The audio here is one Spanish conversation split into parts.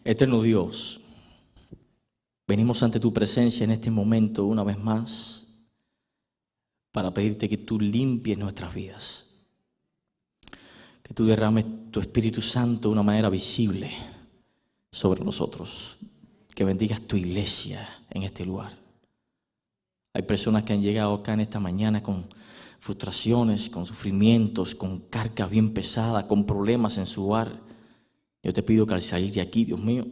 Eterno Dios, venimos ante tu presencia en este momento una vez más para pedirte que tú limpies nuestras vidas, que tú derrames tu Espíritu Santo de una manera visible sobre nosotros, que bendigas tu iglesia en este lugar. Hay personas que han llegado acá en esta mañana con frustraciones, con sufrimientos, con carga bien pesada, con problemas en su hogar. Yo te pido que al salir de aquí, Dios mío,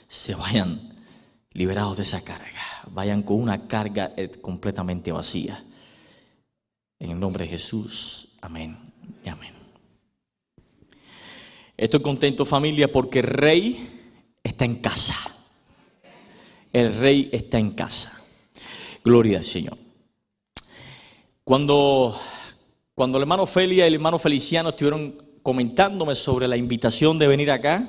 se vayan liberados de esa carga, vayan con una carga completamente vacía. En el nombre de Jesús, amén y amén. Estoy contento, familia, porque el Rey está en casa. El Rey está en casa. Gloria al Señor. Cuando el hermano Felia y el hermano Feliciano estuvieron comentándome sobre la invitación de venir acá,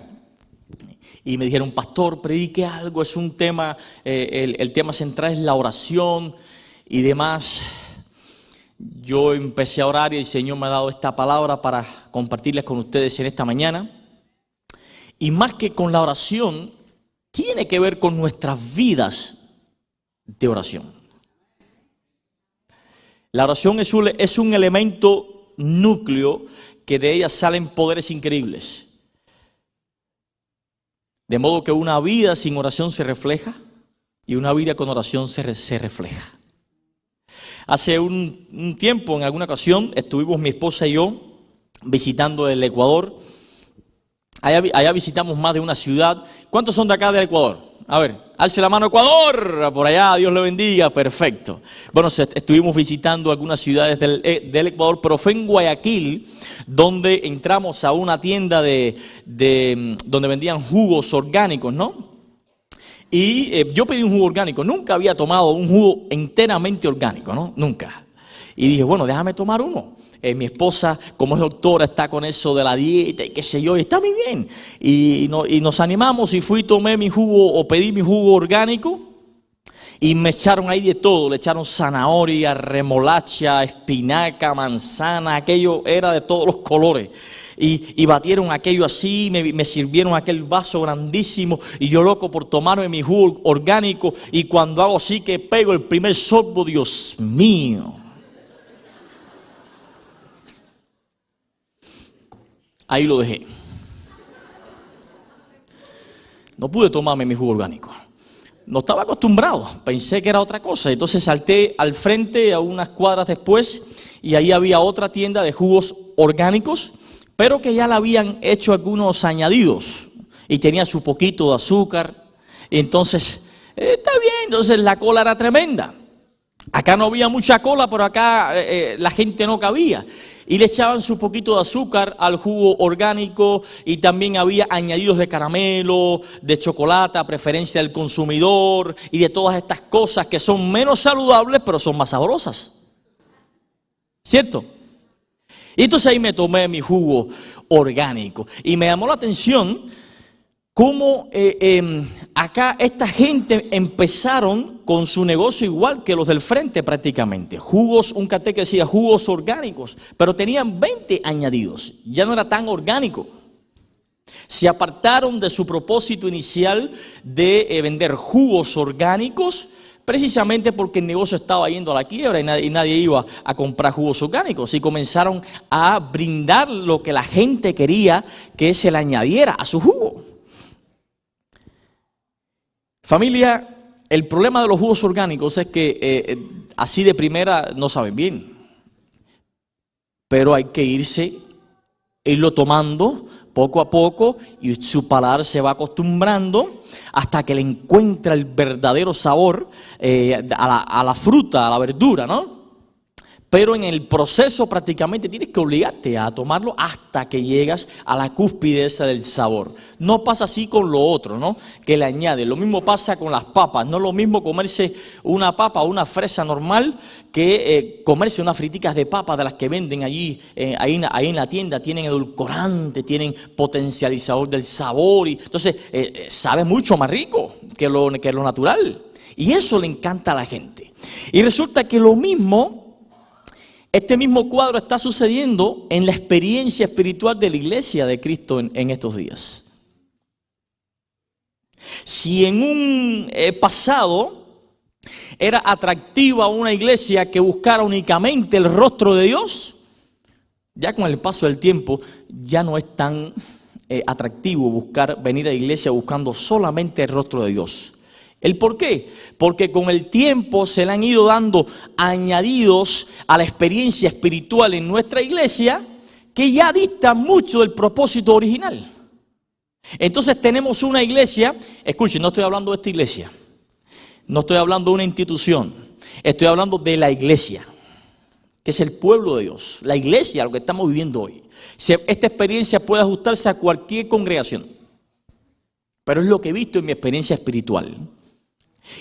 y me dijeron, pastor, predique algo, es un tema, el tema central es la oración y demás. Yo empecé a orar y el Señor me ha dado esta palabra para compartirles con ustedes en esta mañana. Y más que con la oración, tiene que ver con nuestras vidas de oración. La oración es un elemento núcleo que de ella salen poderes increíbles. De modo que una vida sin oración se refleja y una vida con oración se refleja. Hace un tiempo, en alguna ocasión, estuvimos mi esposa y yo visitando el Ecuador. Allá visitamos más de una ciudad. ¿Cuántos son de acá del Ecuador? A ver, alce la mano, Ecuador, por allá, Dios le bendiga, perfecto. Bueno, estuvimos visitando algunas ciudades del Ecuador, pero fue en Guayaquil donde entramos a una tienda donde vendían jugos orgánicos, ¿no? Y yo pedí un jugo orgánico, nunca había tomado un jugo enteramente orgánico, ¿no? Nunca. Y dije, bueno, déjame tomar uno. Mi esposa, como es doctora, está con eso de la dieta y qué sé yo, y está muy bien. Y nos animamos y fui y tomé mi jugo o pedí mi jugo orgánico y me echaron ahí de todo. Le echaron zanahoria, remolacha, espinaca, manzana, aquello era de todos los colores. Y batieron aquello así, me sirvieron aquel vaso grandísimo y yo loco por tomarme mi jugo orgánico y cuando hago así que pego el primer sorbo, Dios mío. Ahí lo dejé. No pude tomarme mi jugo orgánico. No estaba acostumbrado, pensé que era otra cosa. Entonces salté al frente a unas cuadras después y ahí había otra tienda de jugos orgánicos, pero que ya le habían hecho algunos añadidos y tenía su poquito de azúcar. Entonces, está bien, entonces la cola era tremenda. Acá no había mucha cola, pero acá la gente no cabía. Y le echaban su poquito de azúcar al jugo orgánico y también había añadidos de caramelo, de chocolate a preferencia del consumidor y de todas estas cosas que son menos saludables pero son más sabrosas. ¿Cierto? Y entonces ahí me tomé mi jugo orgánico y me llamó la atención cómo acá esta gente empezaron con su negocio igual que los del frente prácticamente. Jugos, un cartel que decía jugos orgánicos, pero tenían 20 añadidos, ya no era tan orgánico. Se apartaron de su propósito inicial de vender jugos orgánicos, precisamente porque el negocio estaba yendo a la quiebra y nadie iba a comprar jugos orgánicos. Y comenzaron a brindar lo que la gente quería que se le añadiera a su jugo. Familia, el problema de los jugos orgánicos es que así de primera no saben bien, pero hay que irlo tomando poco a poco y su paladar se va acostumbrando hasta que le encuentra el verdadero sabor a la fruta, a la verdura, ¿no? Pero en el proceso prácticamente tienes que obligarte a tomarlo hasta que llegas a la cúspide esa del sabor. No pasa así con lo otro, ¿no? Que le añade. Lo mismo pasa con las papas. No es lo mismo comerse una papa o una fresa normal que comerse unas friticas de papa de las que venden allí, ahí en la tienda. Tienen edulcorante, tienen potencializador del sabor. Entonces sabe mucho más rico que lo natural. Y eso le encanta a la gente. Y resulta que lo mismo... Este mismo cuadro está sucediendo en la experiencia espiritual de la iglesia de Cristo en estos días. Si en un pasado era atractiva una iglesia que buscara únicamente el rostro de Dios, ya con el paso del tiempo ya no es tan atractivo venir a la iglesia buscando solamente el rostro de Dios. ¿El por qué? Porque con el tiempo se le han ido dando añadidos a la experiencia espiritual en nuestra iglesia que ya distan mucho del propósito original. Entonces tenemos una iglesia, escuchen, no estoy hablando de esta iglesia, no estoy hablando de una institución, estoy hablando de la iglesia, que es el pueblo de Dios, la iglesia, lo que estamos viviendo hoy. Esta experiencia puede ajustarse a cualquier congregación, pero es lo que he visto en mi experiencia espiritual.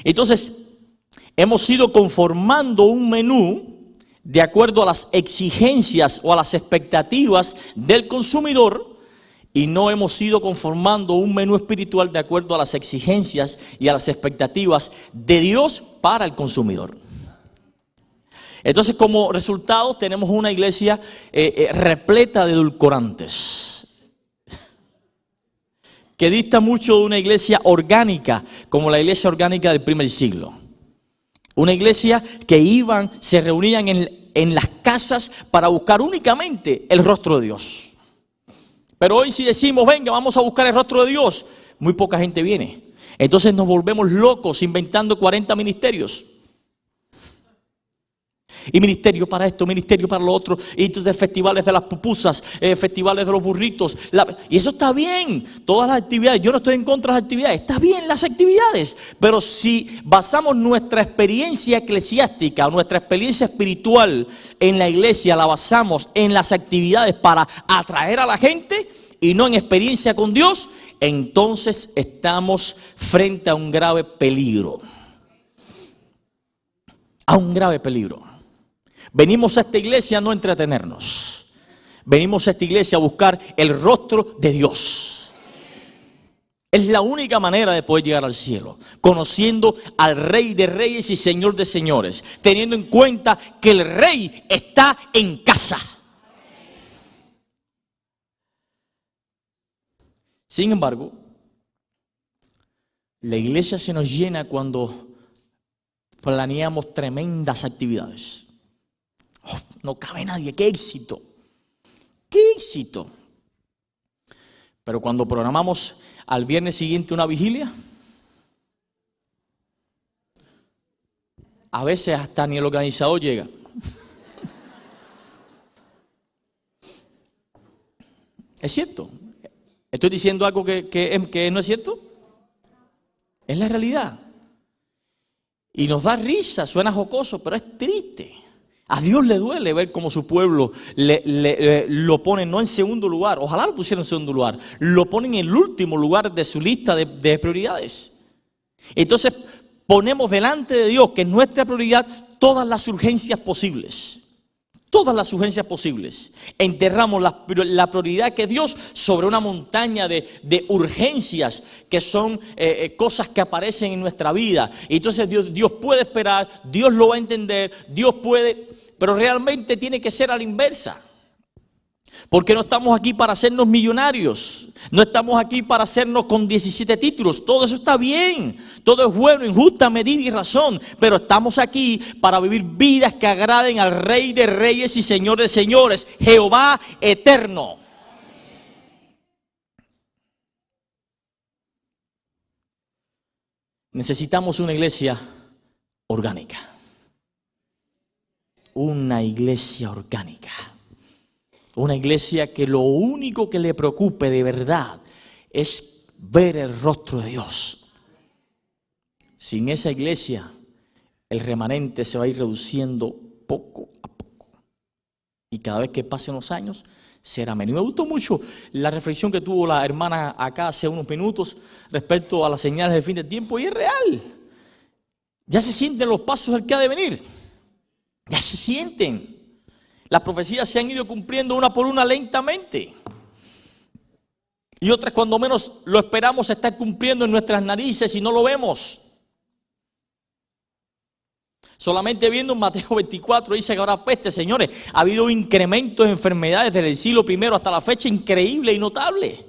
Entonces, hemos ido conformando un menú de acuerdo a las exigencias o a las expectativas del consumidor y no hemos ido conformando un menú espiritual de acuerdo a las exigencias y a las expectativas de Dios para el consumidor. Entonces, como resultado, tenemos una iglesia repleta de edulcorantes, que dista mucho de una iglesia orgánica, como la iglesia orgánica del primer siglo. Una iglesia que se reunían en las casas para buscar únicamente el rostro de Dios. Pero hoy si decimos, venga, vamos a buscar el rostro de Dios, muy poca gente viene. Entonces nos volvemos locos inventando 40 ministerios. Y ministerio para esto, ministerio para lo otro, y entonces festivales de las pupusas, festivales de los burritos, y eso está bien, todas las actividades, yo no estoy en contra de las actividades, está bien las actividades, pero si basamos nuestra experiencia eclesiástica, nuestra experiencia espiritual en la iglesia, la basamos en las actividades para atraer a la gente y no en experiencia con Dios, entonces estamos frente a un grave peligro, a un grave peligro. Venimos a esta iglesia a no entretenernos. Venimos a esta iglesia a buscar el rostro de Dios. Es la única manera de poder llegar al cielo. Conociendo al Rey de Reyes y Señor de Señores. Teniendo en cuenta que el Rey está en casa. Sin embargo, la iglesia se nos llena cuando planeamos tremendas actividades. Oh, no cabe nadie, qué éxito, qué éxito. Pero cuando programamos al viernes siguiente una vigilia, a veces hasta ni el organizador llega. ¿Es cierto? ¿Estoy diciendo algo que no es cierto? Es la realidad. Y nos da risa, suena jocoso, pero es triste. A Dios le duele ver cómo su pueblo lo pone no en segundo lugar, ojalá lo pusiera en segundo lugar, lo pone en el último lugar de su lista de prioridades. Entonces ponemos delante de Dios, que es nuestra prioridad, todas las urgencias posibles. Todas las urgencias posibles. Enterramos la prioridad que es Dios sobre una montaña de urgencias que son cosas que aparecen en nuestra vida. Y entonces Dios puede esperar, Dios lo va a entender, Dios puede, pero realmente tiene que ser a la inversa. Porque no estamos aquí para hacernos millonarios, no estamos aquí para hacernos con 17 títulos, todo eso está bien, todo es bueno, en justa medida y razón, pero estamos aquí para vivir vidas que agraden al Rey de Reyes y Señor de Señores, Jehová eterno. Necesitamos una iglesia orgánica, una iglesia orgánica. Una iglesia que lo único que le preocupe de verdad es ver el rostro de Dios. Sin esa iglesia, el remanente se va a ir reduciendo poco a poco. Y cada vez que pasen los años, será menos. Me gustó mucho la reflexión que tuvo la hermana acá hace unos minutos respecto a las señales del fin del tiempo. Y es real. Ya se sienten los pasos del que ha de venir. Ya se sienten. Las profecías se han ido cumpliendo una por una lentamente. Y otras cuando menos lo esperamos se están cumpliendo en nuestras narices y no lo vemos. Solamente viendo en Mateo 24 dice que habrá peste, señores. Ha habido un incremento de enfermedades desde el siglo I hasta la fecha increíble y notable.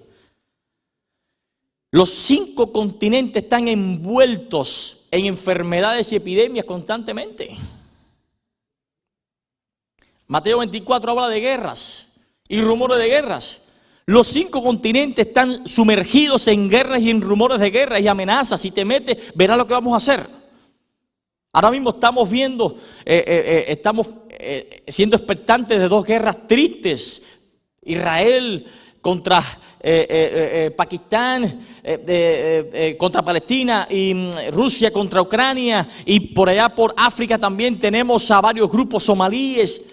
Los 5 continentes están envueltos en enfermedades y epidemias constantemente. Mateo 24 habla de guerras y rumores de guerras. Los 5 continentes están sumergidos en guerras y en rumores de guerras y amenazas. Si te metes, verás lo que vamos a hacer. Ahora mismo estamos viendo, siendo expectantes de 2 guerras tristes. Israel contra Pakistán, contra Palestina, y Rusia contra Ucrania, y por allá por África también tenemos a varios grupos somalíes.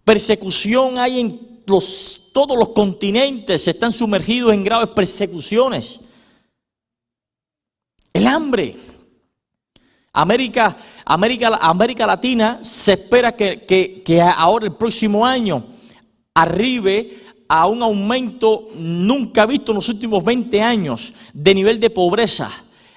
Persecución hay en todos los continentes, se están sumergidos en graves persecuciones. El hambre. América Latina se espera que ahora el próximo año arribe a un aumento nunca visto en los últimos 20 años de nivel de pobreza,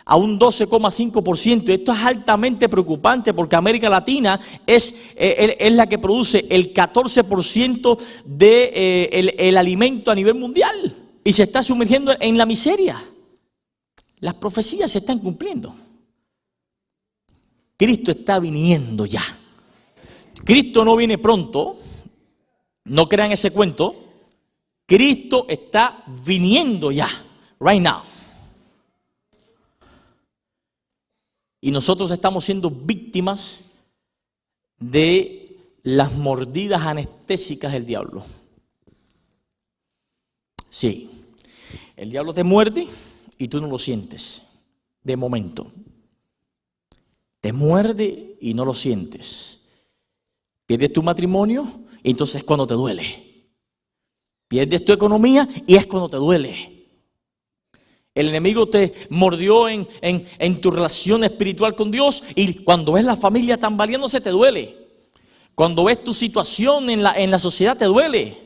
a un 12,5%. Esto es altamente preocupante porque América Latina es la que produce el 14% del alimento a nivel mundial y se está sumergiendo en la miseria. Las profecías se están cumpliendo. Cristo está viniendo ya. Cristo no viene pronto, no crean ese cuento. Cristo está viniendo ya, right now. Y nosotros estamos siendo víctimas de las mordidas anestésicas del diablo. Sí, el diablo te muerde y tú no lo sientes, de momento. Te muerde y no lo sientes. Pierdes tu matrimonio y entonces es cuando te duele. Pierdes tu economía y es cuando te duele. El enemigo te mordió en tu relación espiritual con Dios y cuando ves la familia tambaleándose te duele. Cuando ves tu situación en la sociedad te duele.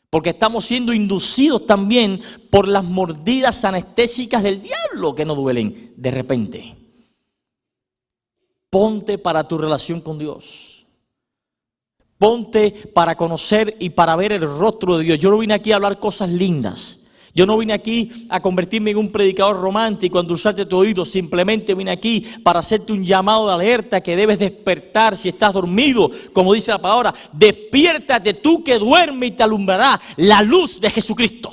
Porque estamos siendo inducidos también por las mordidas anestésicas del diablo que no duelen de repente. Ponte para tu relación con Dios. Ponte para conocer y para ver el rostro de Dios. Yo no vine aquí a hablar cosas lindas. Yo no vine aquí a convertirme en un predicador romántico, a endulzarte tu oído. Simplemente vine aquí para hacerte un llamado de alerta que debes despertar si estás dormido. Como dice la palabra, despiértate tú que duermes y te alumbrará la luz de Jesucristo.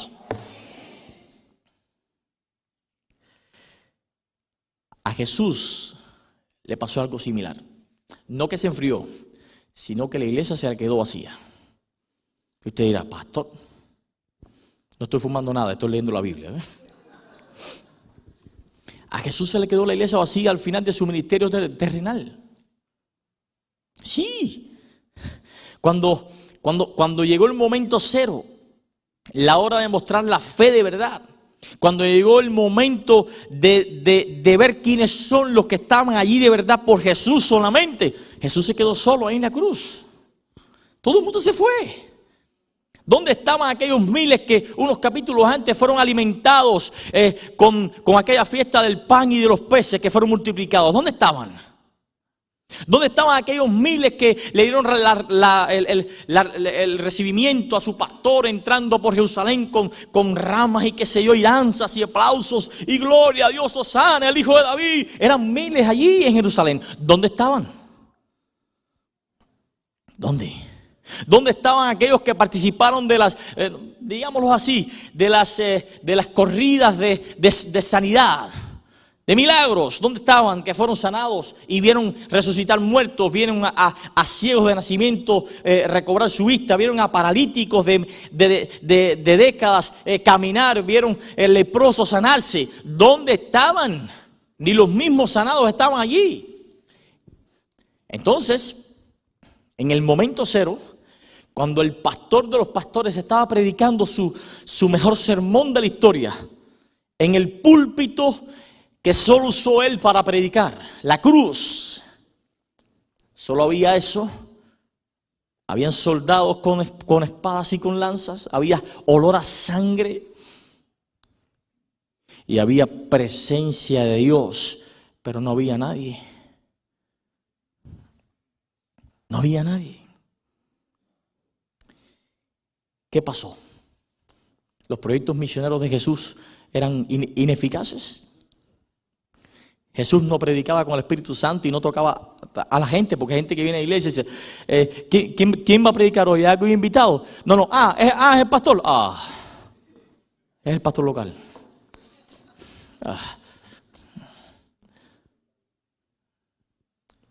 A Jesús le pasó algo similar. No que se enfrió, sino que la iglesia se le quedó vacía. Y usted dirá, pastor, no estoy fumando nada, estoy leyendo la Biblia. A Jesús se le quedó la iglesia vacía al final de su ministerio terrenal. Sí. Cuando llegó el momento cero, la hora de mostrar la fe de verdad, cuando llegó el momento de ver quiénes son los que estaban allí de verdad por Jesús solamente, Jesús se quedó solo ahí en la cruz. Todo el mundo se fue. ¿Dónde estaban aquellos miles que unos capítulos antes fueron alimentados con aquella fiesta del pan y de los peces que fueron multiplicados? ¿Dónde estaban? ¿Dónde estaban aquellos miles que le dieron el recibimiento a su pastor entrando por Jerusalén con ramas y qué sé yo, y danzas y aplausos y gloria a Dios, Hosana, el Hijo de David? Eran miles allí en Jerusalén. ¿Dónde estaban? ¿Dónde? ¿Dónde estaban aquellos que participaron de las, digámoslo así, de las corridas de sanidad? De milagros, ¿dónde estaban? Que fueron sanados y vieron resucitar muertos, vieron a ciegos de nacimiento recobrar su vista, vieron a paralíticos de décadas caminar, vieron leprosos sanarse. ¿Dónde estaban? Ni los mismos sanados estaban allí. Entonces, en el momento cero, cuando el pastor de los pastores estaba predicando su mejor sermón de la historia, en el púlpito que solo usó él para predicar, la cruz, solo había eso. Habían soldados con espadas y con lanzas, había olor a sangre y había presencia de Dios, pero no había nadie. No había nadie. ¿Qué pasó? los proyectos misioneros de Jesús eran ineficaces. Jesús no predicaba con el Espíritu Santo y no tocaba a la gente, porque hay gente que viene a la iglesia y dice, ¿quién va a predicar hoy? ¿Hay algún invitado? No, es el pastor. Es el pastor local.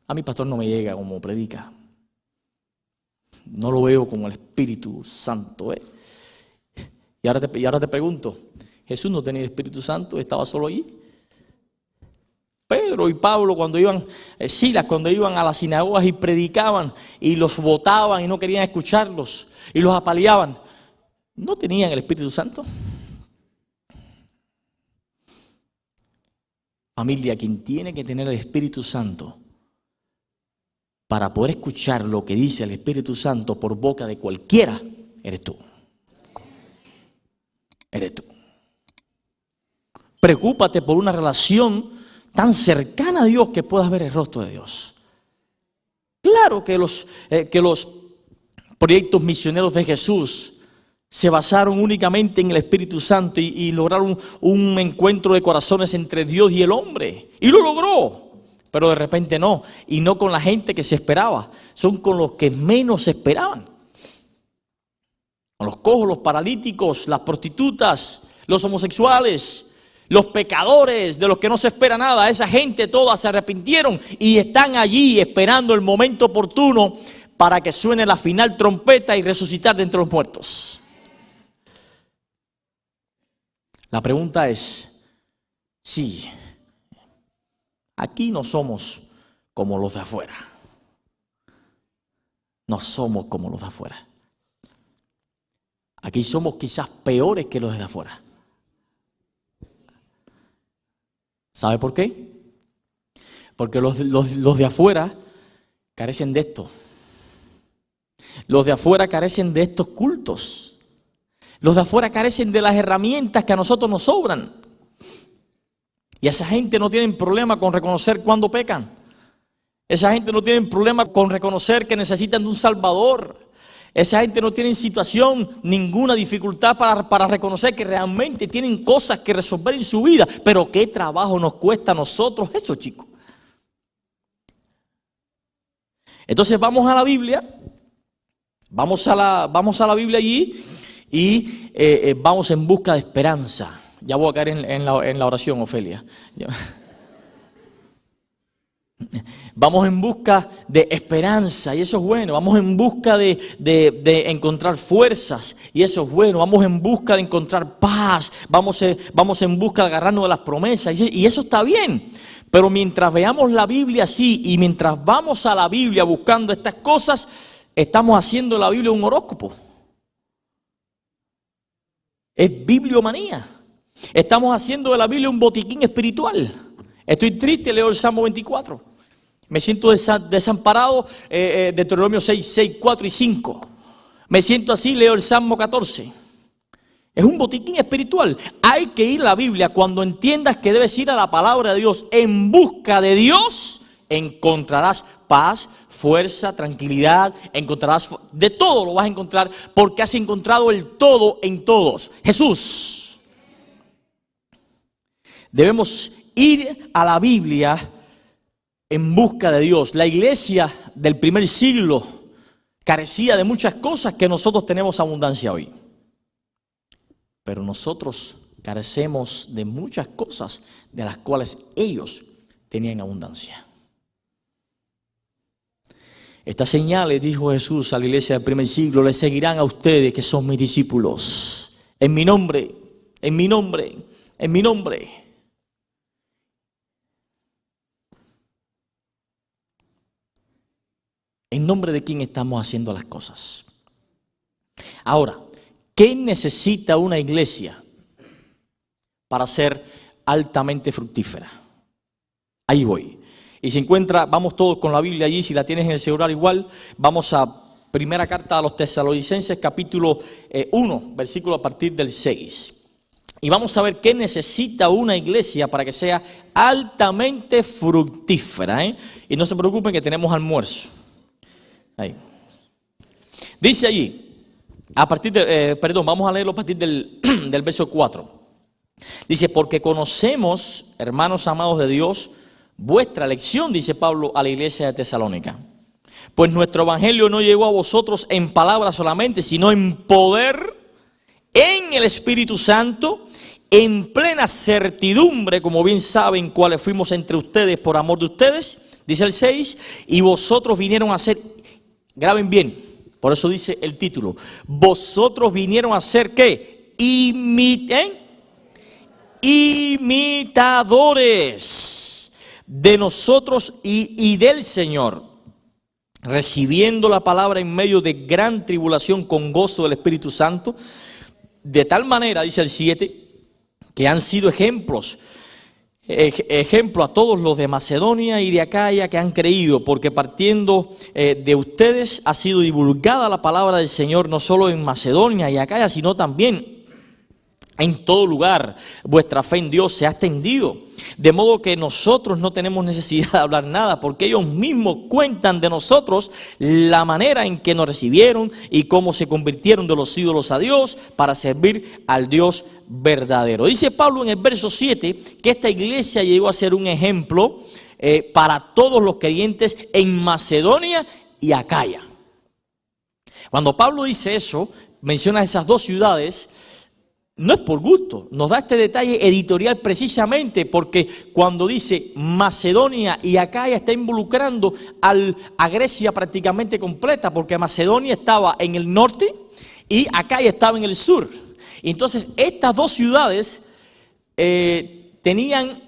A mi pastor no me llega como predica. No lo veo como el Espíritu Santo. Y ahora te pregunto, ¿Jesús no tenía el Espíritu Santo? ¿Estaba solo allí? Pedro y Pablo Silas cuando iban a las sinagogas y predicaban y los botaban y no querían escucharlos y los apaleaban, ¿no tenían el Espíritu Santo? Familia, quien tiene que tener el Espíritu Santo para poder escuchar lo que dice el Espíritu Santo por boca de cualquiera, eres tú. Eres tú. Preocúpate por una relación tan cercana a Dios que puedas ver el rostro de Dios. Claro que los proyectos misioneros de Jesús se basaron únicamente en el Espíritu Santo y lograron un encuentro de corazones entre Dios y el hombre. Y lo logró, pero de repente no. Y no con la gente que se esperaba, son con los que menos se esperaban. Con los cojos, los paralíticos, las prostitutas, los homosexuales, los pecadores, de los que no se espera nada. Esa gente toda se arrepintieron y están allí esperando el momento oportuno para que suene la final trompeta y resucitar de entre los muertos. La pregunta es, sí, aquí no somos como los de afuera. No somos como los de afuera. Aquí somos quizás peores que los de afuera. ¿Sabe por qué? Porque los de afuera carecen de esto. Los de afuera carecen de estos cultos. Los de afuera carecen de las herramientas que a nosotros nos sobran. Y esa gente no tiene problema con reconocer cuando pecan. Esa gente no tiene problema con reconocer que necesitan de un Salvador. Esa gente no tiene situación, ninguna dificultad para reconocer que realmente tienen cosas que resolver en su vida. Pero qué trabajo nos cuesta a nosotros eso, chicos. Entonces vamos a la Biblia. Vamos a la Biblia allí y vamos en busca de esperanza. Ya voy a caer en la oración, Ofelia. Vamos en busca de esperanza y eso es bueno. Vamos en busca de encontrar fuerzas y eso es bueno. Vamos en busca de encontrar paz. Vamos en busca de agarrarnos de las promesas y eso está bien. Pero mientras veamos la Biblia así y mientras vamos a la Biblia buscando estas cosas, estamos haciendo la Biblia un horóscopo. Es bibliomanía. Estamos haciendo de la Biblia un botiquín espiritual. Estoy triste, leo el Salmo 24. Me siento desamparado, Deuteronomio 6, 4 y 5. Me siento así, leo el Salmo 14. Es un botiquín espiritual. Hay que ir a la Biblia cuando entiendas que debes ir a la palabra de Dios. En busca de Dios encontrarás paz, fuerza, tranquilidad. Encontrarás de todo, lo vas a encontrar porque has encontrado el todo en todos. Jesús. Debemos ir a la Biblia en busca de Dios. La iglesia del primer siglo carecía de muchas cosas que nosotros tenemos abundancia hoy. Pero nosotros carecemos de muchas cosas de las cuales ellos tenían abundancia. Estas señales, dijo Jesús a la iglesia del primer siglo, les seguirán a ustedes que son mis discípulos. En mi nombre, en mi nombre, en mi nombre. ¿En nombre de quién estamos haciendo las cosas? Ahora, ¿qué necesita una iglesia para ser altamente fructífera? Ahí voy. Y se encuentra, vamos todos con la Biblia allí, si la tienes en el celular igual, vamos a primera carta a los Tesalonicenses, capítulo 1, versículo a partir del 6. Y vamos a ver qué necesita una iglesia para que sea altamente fructífera. Y no se preocupen que tenemos almuerzo. Ahí. Dice allí, vamos a leerlo a partir del del verso 4. Dice, porque conocemos, hermanos amados de Dios, vuestra elección, dice Pablo a la iglesia de Tesalónica. Pues nuestro evangelio no llegó a vosotros en palabras solamente, sino en poder, en el Espíritu Santo, en plena certidumbre, como bien saben cuáles fuimos entre ustedes por amor de ustedes, dice el 6, y vosotros vinieron a ser, graben bien, por eso dice el título, vosotros vinieron a ser, ¿qué? Imitadores de nosotros y del Señor, recibiendo la palabra en medio de gran tribulación con gozo del Espíritu Santo, de tal manera, dice el 7, que han sido ejemplo a todos los de Macedonia y de Acaya que han creído, porque partiendo de ustedes ha sido divulgada la palabra del Señor no solo en Macedonia y Acaya, sino también en todo lugar. Vuestra fe en Dios se ha extendido, de modo que nosotros no tenemos necesidad de hablar nada, porque ellos mismos cuentan de nosotros la manera en que nos recibieron y cómo se convirtieron de los ídolos a Dios para servir al Dios verdadero. Dice Pablo en el verso 7 que esta iglesia llegó a ser un ejemplo para todos los creyentes en Macedonia y Acaya. Cuando Pablo dice eso, menciona esas dos ciudades. No es por gusto, nos da este detalle editorial precisamente porque cuando dice Macedonia y Acaya está involucrando a Grecia prácticamente completa, porque Macedonia estaba en el norte y Acaya estaba en el sur. Entonces estas dos ciudades tenían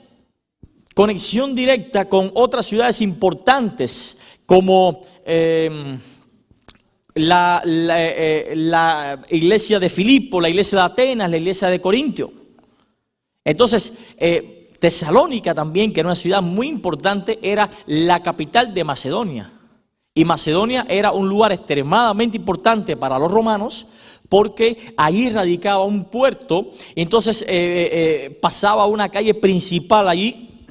conexión directa con otras ciudades importantes como la iglesia de Filipo, la iglesia de Atenas, la iglesia de Corintio. Entonces, Tesalónica también, que era una ciudad muy importante, era la capital de Macedonia. Y Macedonia era un lugar extremadamente importante para los romanos, porque allí radicaba un puerto. Entonces pasaba una calle principal allí,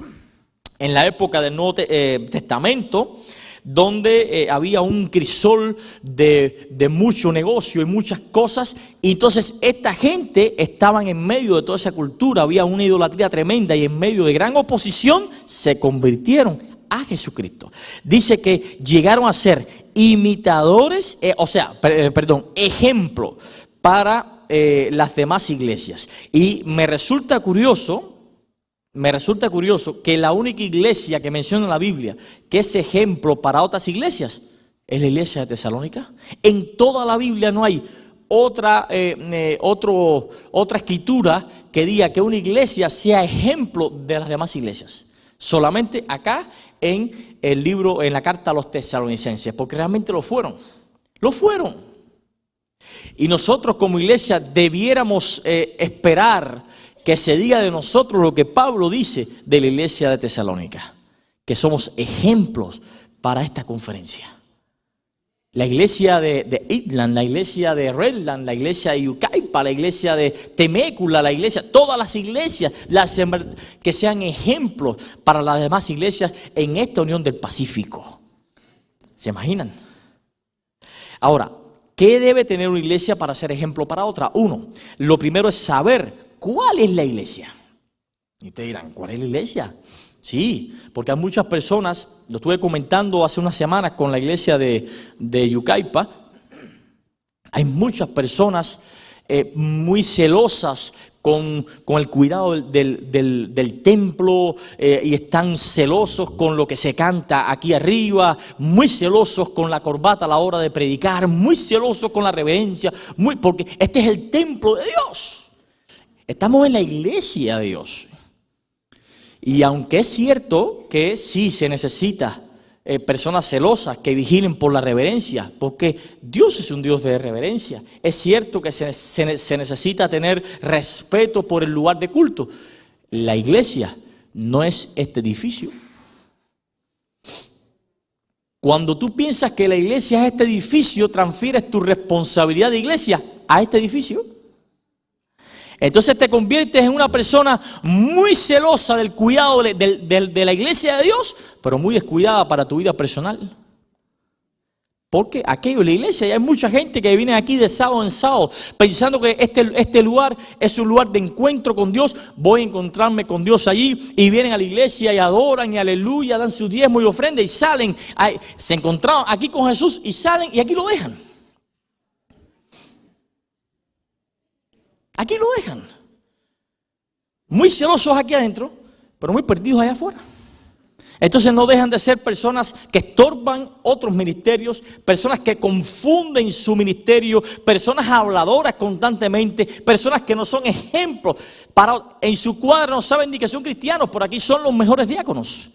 en la época del Nuevo Testamento, donde había un crisol de mucho negocio y muchas cosas, y entonces esta gente estaban en medio de toda esa cultura, había una idolatría tremenda y en medio de gran oposición se convirtieron a Jesucristo. Dice que llegaron a ser imitadores, ejemplo para las demás iglesias. Y me resulta curioso que la única iglesia que menciona la Biblia que es ejemplo para otras iglesias es la iglesia de Tesalónica. En toda la Biblia no hay otra escritura que diga que una iglesia sea ejemplo de las demás iglesias. Solamente acá en el libro, en la carta a los tesalonicenses, porque realmente lo fueron. Y nosotros como iglesia debiéramos esperar que se diga de nosotros lo que Pablo dice de la iglesia de Tesalónica, que somos ejemplos para esta conferencia. La iglesia de Island, la iglesia de Redland, la iglesia de Yucaipa, la iglesia de Temécula, la iglesia, todas las iglesias que sean ejemplos para las demás iglesias en esta unión del Pacífico. ¿Se imaginan? Ahora, ¿qué debe tener una iglesia para ser ejemplo para otra? Uno, lo primero es saber ¿cuál es la iglesia? Y ustedes dirán, ¿cuál es la iglesia? Sí, porque hay muchas personas, lo estuve comentando hace unas semanas con la iglesia de Yucaipa, hay muchas personas muy celosas con el cuidado del templo y están celosos con lo que se canta aquí arriba, muy celosos con la corbata a la hora de predicar, muy celosos con la reverencia, porque este es el templo de Dios. Estamos en la iglesia de Dios. Y aunque es cierto que sí se necesita personas celosas que vigilen por la reverencia, porque Dios es un Dios de reverencia. Es cierto que se necesita tener respeto por el lugar de culto. La iglesia no es este edificio. Cuando tú piensas que la iglesia es este edificio, transfieres tu responsabilidad de iglesia a este edificio. Entonces te conviertes en una persona muy celosa del cuidado de la iglesia de Dios, pero muy descuidada para tu vida personal. Porque aquello es la iglesia, y hay mucha gente que viene aquí de sábado en sábado pensando que este lugar es un lugar de encuentro con Dios. Voy a encontrarme con Dios allí, y vienen a la iglesia y adoran y aleluya, dan su diezmo y ofrenda y salen. Se encontraron aquí con Jesús y salen y aquí lo dejan. Aquí lo dejan. Muy celosos aquí adentro, pero muy perdidos allá afuera. Entonces no dejan de ser personas que estorban otros ministerios, personas que confunden su ministerio, personas habladoras constantemente, personas que no son ejemplos. En su cuadra no saben ni que son cristianos, por aquí son los mejores diáconos.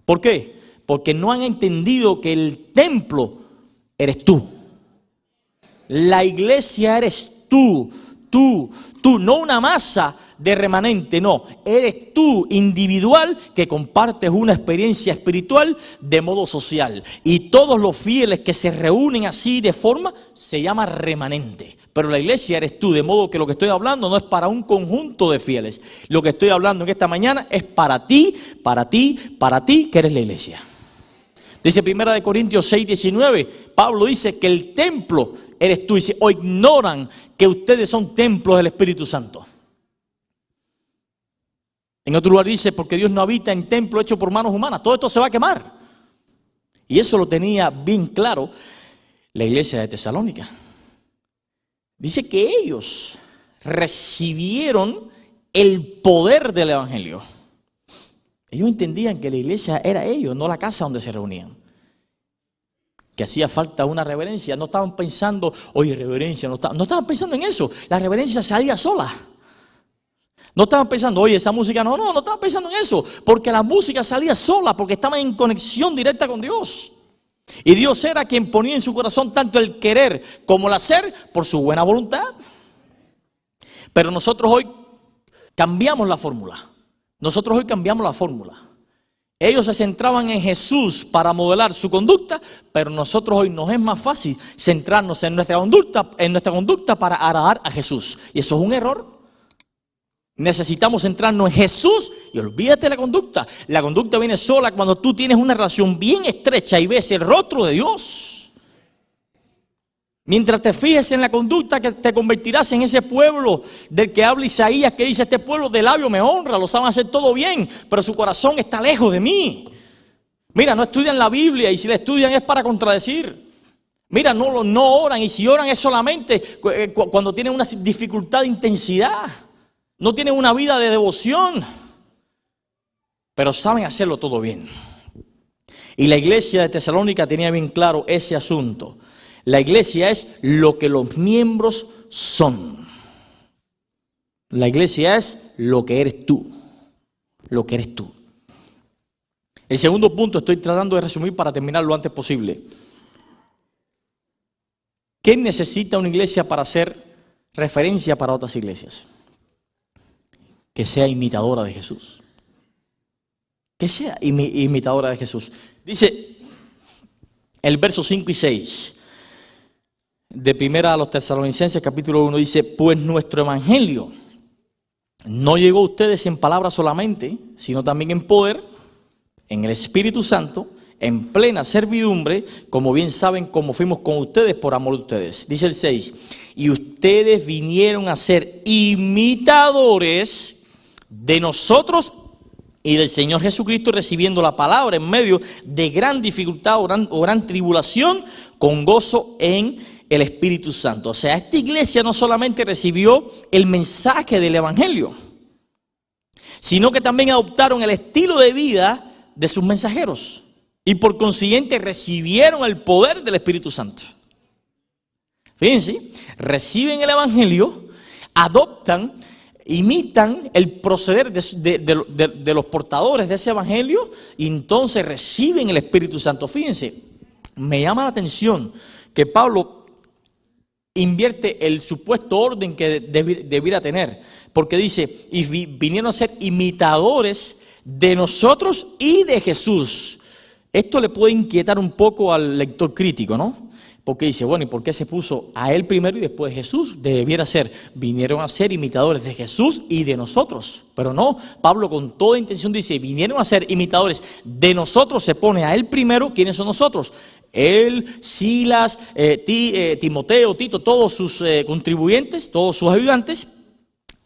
¿Por qué? Porque no han entendido que el templo eres tú. La iglesia eres tú, no una masa de remanente, no, eres tú individual que compartes una experiencia espiritual de modo social, y todos los fieles que se reúnen así de forma se llama remanente, pero la iglesia eres tú, de modo que lo que estoy hablando no es para un conjunto de fieles, lo que estoy hablando en esta mañana es para ti, que eres la iglesia. Dice 1 Corintios 6:19, Pablo dice que el templo eres tú, dice, o ignoran que ustedes son templos del Espíritu Santo. En otro lugar dice, porque Dios no habita en templo hecho por manos humanas, todo esto se va a quemar. Y eso lo tenía bien claro la iglesia de Tesalónica. Dice que ellos recibieron el poder del evangelio. Ellos entendían que la iglesia era ellos, no la casa donde se reunían. Que hacía falta una reverencia. No estaban pensando, oye, reverencia. No estaban pensando en eso. La reverencia salía sola. No estaban pensando, oye, esa música. No estaban pensando en eso. Porque la música salía sola, porque estaban en conexión directa con Dios. Y Dios era quien ponía en su corazón tanto el querer como el hacer por su buena voluntad. Pero nosotros hoy cambiamos la fórmula. Ellos se centraban en Jesús para modelar su conducta, pero nosotros hoy nos es más fácil centrarnos en nuestra conducta para agradar a Jesús. Y eso es un error. Necesitamos centrarnos en Jesús y olvídate de la conducta. La conducta viene sola cuando tú tienes una relación bien estrecha y ves el rostro de Dios. Mientras te fijes en la conducta, que te convertirás en ese pueblo del que habla Isaías, que dice, este pueblo de labio me honra, lo saben hacer todo bien, pero su corazón está lejos de mí. Mira, no estudian la Biblia, y si la estudian es para contradecir. Mira, no oran, y si oran es solamente cuando tienen una dificultad de intensidad. No tienen una vida de devoción, pero saben hacerlo todo bien. Y la iglesia de Tesalónica tenía bien claro ese asunto. La iglesia es lo que los miembros son. La iglesia es lo que eres tú. Lo que eres tú. El segundo punto estoy tratando de resumir para terminar lo antes posible. ¿Qué necesita una iglesia para hacer referencia para otras iglesias? Que sea imitadora de Jesús. Que sea imitadora de Jesús. Dice el verso 5 y 6. De primera a los Tesalonicenses, capítulo 1, dice, pues nuestro evangelio no llegó a ustedes en palabras solamente, sino también en poder, en el Espíritu Santo, en plena servidumbre, como bien saben, como fuimos con ustedes por amor de ustedes. Dice el 6, y ustedes vinieron a ser imitadores de nosotros y del Señor Jesucristo, recibiendo la palabra en medio de gran dificultad o gran tribulación, con gozo en el Espíritu Santo. O sea, esta iglesia no solamente recibió el mensaje del evangelio, sino que también adoptaron el estilo de vida de sus mensajeros y por consiguiente recibieron el poder del Espíritu Santo. Fíjense, reciben el evangelio, adoptan, imitan el proceder de los portadores de ese evangelio y entonces reciben el Espíritu Santo. Fíjense, me llama la atención que Pablo invierte el supuesto orden que debiera tener, porque dice, y vinieron a ser imitadores de nosotros y de Jesús. Esto le puede inquietar un poco al lector crítico, ¿no? Porque dice, bueno, ¿y por qué se puso a él primero y después Jesús? Debiera ser, vinieron a ser imitadores de Jesús y de nosotros. Pero no, Pablo con toda intención dice, vinieron a ser imitadores de nosotros, se pone a él primero. ¿Quiénes son nosotros? Él, Silas, Timoteo, Tito, todos sus contribuyentes, todos sus ayudantes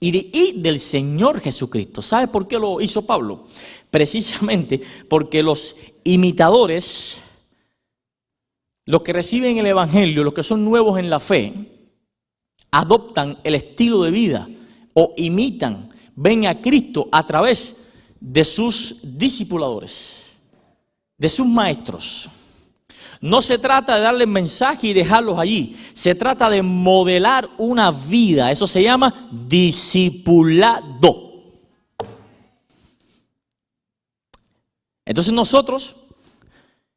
y del Señor Jesucristo. ¿Sabe por qué lo hizo Pablo? Precisamente porque los imitadores, los que reciben el Evangelio, los que son nuevos en la fe, adoptan el estilo de vida o imitan, ven a Cristo a través de sus discipuladores, de sus maestros. No se trata de darles mensaje y dejarlos allí, se trata de modelar una vida, eso se llama discipulado. Entonces nosotros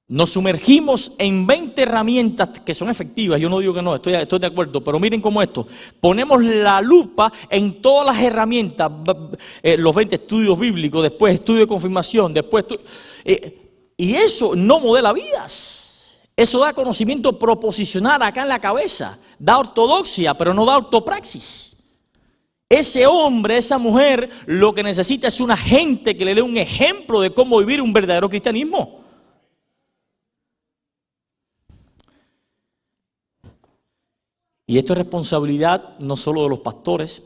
nos sumergimos en 20 herramientas que son efectivas. Yo no digo que no, estoy de acuerdo, pero miren cómo esto. Ponemos la lupa en todas las herramientas, los 20 estudios bíblicos, después estudio de confirmación, después y eso no modela vidas. Eso da conocimiento proposicional acá en la cabeza, da ortodoxia, pero no da ortopraxis. Ese hombre, esa mujer, lo que necesita es una gente que le dé un ejemplo de cómo vivir un verdadero cristianismo. Y esto es responsabilidad no solo de los pastores,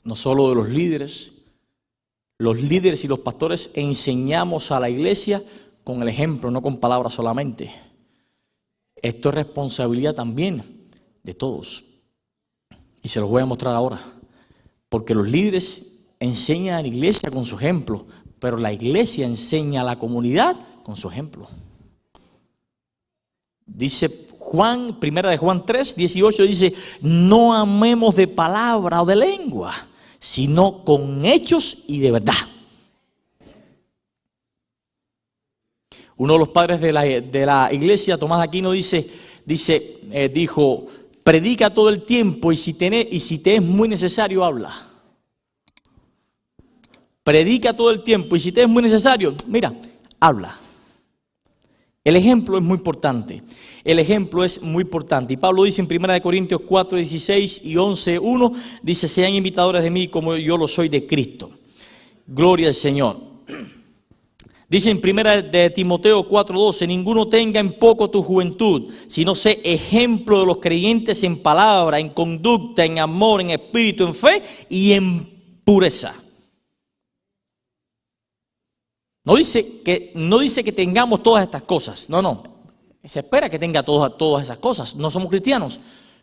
no solo de los líderes. Los líderes y los pastores enseñamos a la iglesia con el ejemplo, no con palabras solamente. Esto es responsabilidad también de todos. Y se los voy a mostrar ahora. Porque los líderes enseñan a la iglesia con su ejemplo, pero la iglesia enseña a la comunidad con su ejemplo. Dice Juan, primera de Juan 3, 18, dice, no amemos de palabra o de lengua, sino con hechos y de verdad. Uno de los padres de la iglesia, Tomás de Aquino, dijo, predica todo el tiempo y si te es muy necesario, habla. Predica todo el tiempo y si te es muy necesario, mira, habla. El ejemplo es muy importante. El ejemplo es muy importante. Y Pablo dice en 1 Corintios 4, 16 y 11, 1, dice, sean imitadores de mí como yo lo soy de Cristo. Gloria al Señor. Dice en 1 de Timoteo 4:12, ninguno tenga en poco tu juventud, sino sé ejemplo de los creyentes en palabra, en conducta, en amor, en espíritu, en fe y en pureza. No dice que tengamos todas estas cosas, no. Se espera que tenga todas esas cosas, no somos cristianos.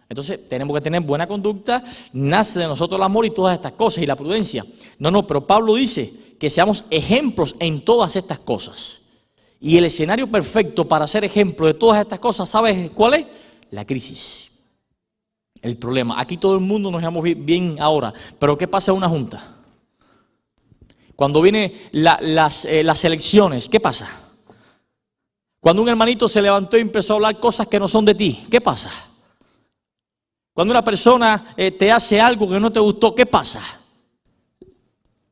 Entonces tenemos que tener buena conducta, nace de nosotros el amor y todas estas cosas y la prudencia. No, pero Pablo dice que seamos ejemplos en todas estas cosas. Y el escenario perfecto para ser ejemplo de todas estas cosas, ¿sabes cuál es? La crisis. El problema. Aquí todo el mundo nos llevamos bien ahora, pero ¿qué pasa en una junta? Cuando vienen las elecciones, ¿qué pasa? Cuando un hermanito se levantó y empezó a hablar cosas que no son de ti, ¿qué pasa? Cuando una persona te hace algo que no te gustó, ¿qué pasa?